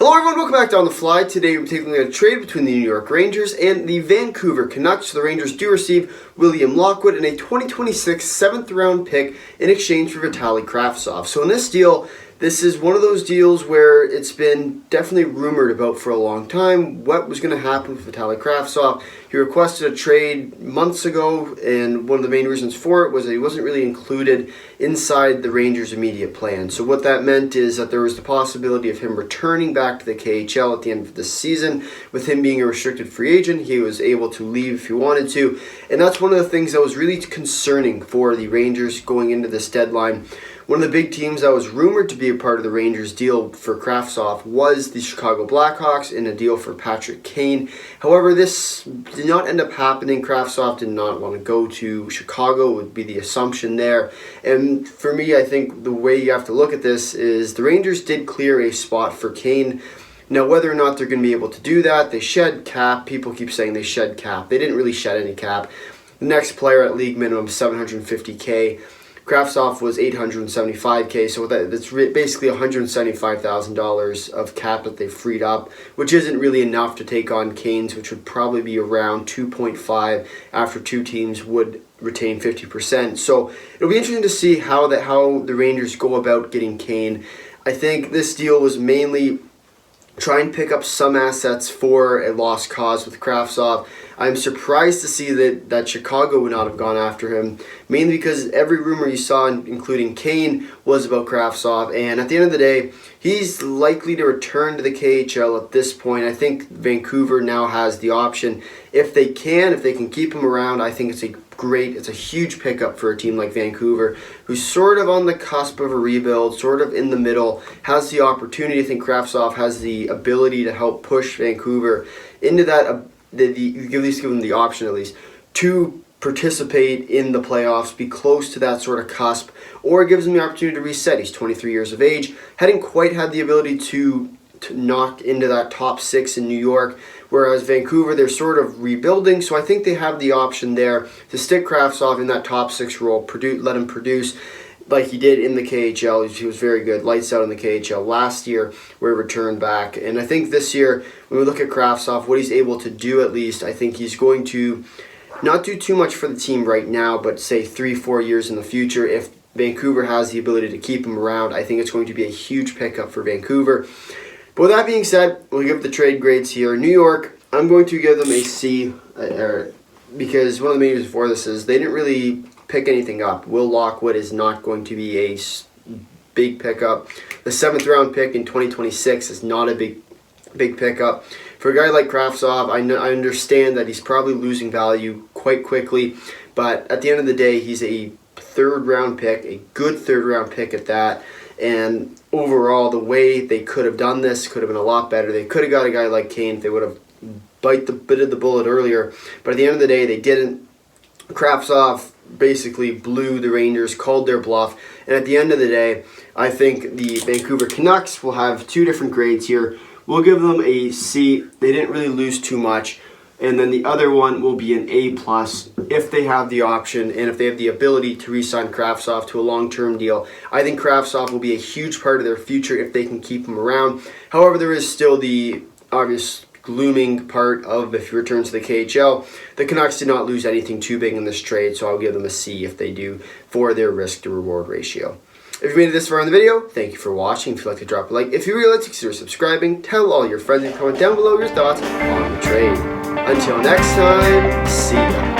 Hello everyone, welcome back to On The Fly. Today we're taking a trade between the New York Rangers and the Vancouver Canucks. So the Rangers do receive William Lockwood and a 2026 7th round pick in exchange for Vitali Kravtsov. So in this deal, this is one of those deals where it's been definitely rumored about for a long time what was going to happen with Vitali Kravtsov. He requested a trade months ago, and one of the main reasons for it was that he wasn't really included inside the Rangers' immediate plan. So what that meant is that there was the possibility of him returning back to the KHL at the end of the season. With him being a restricted free agent, he was able to leave if he wanted to, and that's one of the things that was really concerning for the Rangers going into this deadline. One of the big teams that was rumored to be a part of the Rangers deal for Kravtsov was the Chicago Blackhawks in a deal for Patrick Kane. However, this did not end up happening. Kravtsov did not want to go to Chicago, would be the assumption there. And for me, I think the way you have to look at this is the Rangers did clear a spot for Kane. Now, whether or not they're going to be able to do that, they shed cap. People keep saying they shed cap. They didn't really shed any cap. The next player at league minimum, $750K. Kravtsov was $875K, so that's basically $175,000 of cap that they freed up, which isn't really enough to take on Kane's, which would probably be around 2.5 after two teams would retain 50%. So it'll be interesting to see how the Rangers go about getting Kane. I think this deal was mainly try and pick up some assets for a lost cause with Kravtsov. I'm surprised to see that Chicago would not have gone after him, mainly because every rumor you saw, including Kane, was about Kravtsov, and at the end of the day, he's likely to return to the KHL at this point. I think Vancouver now has the option. If they can keep him around, I think it's a huge pickup for a team like Vancouver, who's sort of on the cusp of a rebuild, sort of in the middle, has the opportunity. I think Kravtsov has the ability to help push Vancouver into that, at least give them the option at least, to participate in the playoffs, be close to that sort of cusp, or it gives him the opportunity to reset. He's 23 years of age, hadn't quite had the ability to knock into that top 6 in New York, whereas Vancouver, they're sort of rebuilding, so I think they have the option there to stick Kravtsov in that top 6 role, let him produce like he did in the KHL. He was very good, lights out in the KHL last year, where he returned back. And I think this year, when we look at Kravtsov, what he's able to do at least, I think he's going to not do too much for the team right now, but say 3-4 years in the future, if Vancouver has the ability to keep him around, I think it's going to be a huge pickup for Vancouver. But with that being said, we'll give the trade grades here. New York, I'm going to give them a C, because one of the main reasons for this is they didn't really pick anything up. Will Lockwood is not going to be a big pickup. The 7th round pick in 2026 is not a big pickup. For a guy like Kravtsov, I understand that he's probably losing value quite quickly, but at the end of the day, he's a 3rd round pick, a good 3rd round pick at that. And overall, the way they could have done this could have been a lot better. They could have got a guy like Kane if they would have bitten the bullet earlier. But at the end of the day, they didn't. Kravtsov basically blew the Rangers, called their bluff. And at the end of the day, I think the Vancouver Canucks will have 2 different grades here. We'll give them a C. They didn't really lose too much. And then the other one will be an A+ if they have the option and if they have the ability to re-sign Kravtsov to a long-term deal. I think Kravtsov will be a huge part of their future if they can keep him around. However, there is still the obvious glooming part of if he returns to the KHL. The Canucks did not lose anything too big in this trade, so I'll give them a C if they do for their risk-to-reward ratio. If you made it this far in the video, thank you for watching. If you'd like to drop a like, if you really like to consider subscribing, tell all your friends and comment down below your thoughts on the trade. Until next time, see ya.